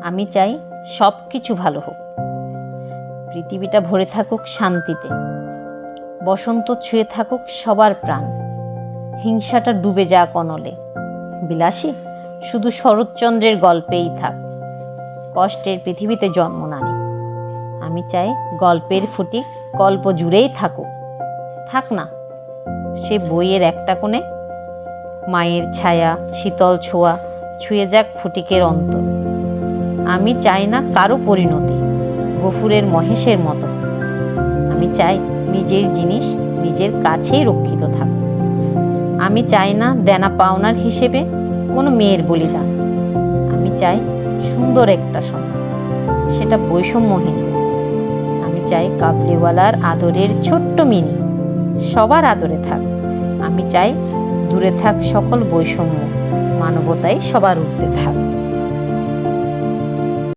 আমি চাই সব কিছু ভালো হোক, পৃথিবীটা ভরে থাকুক শান্তিতে, বসন্ত ছুঁয়ে থাকুক সবার প্রাণ, হিংসাটা ডুবে যাক অনলে, বিলাসী শুধু শরৎচন্দ্রের গল্পেই থাক, কষ্টের পৃথিবীতে জন্ম না নিক। আমি চাই গল্পের ফুটিক গল্প জুড়েই থাকুক, থাক না সে বইয়ের একটা কোণে, মায়ের ছায়া শীতল ছোঁয়া ছুঁয়ে যাক ফটিকের অন্তর। আমি চাই না কারো পরিণতি গফুরের মহেশের মতো, আমি চাই নিজের জিনিস নিজের কাছেই রক্ষিত থাক। আমি চাই না দেনা পাওনার হিসেবে কোনো মেয়ের বলিদান, আমি চাই সুন্দর একটা সমাজ, সেটা বৈষম্যহীন। আমি চাই কাবলিওয়ালার আদরের ছোট্ট মিনি সবার আদরে থাক। আমি চাই দূরে থাক সকল বৈষম্য, মানবতাই সবার ঊর্ধ্বে থাক।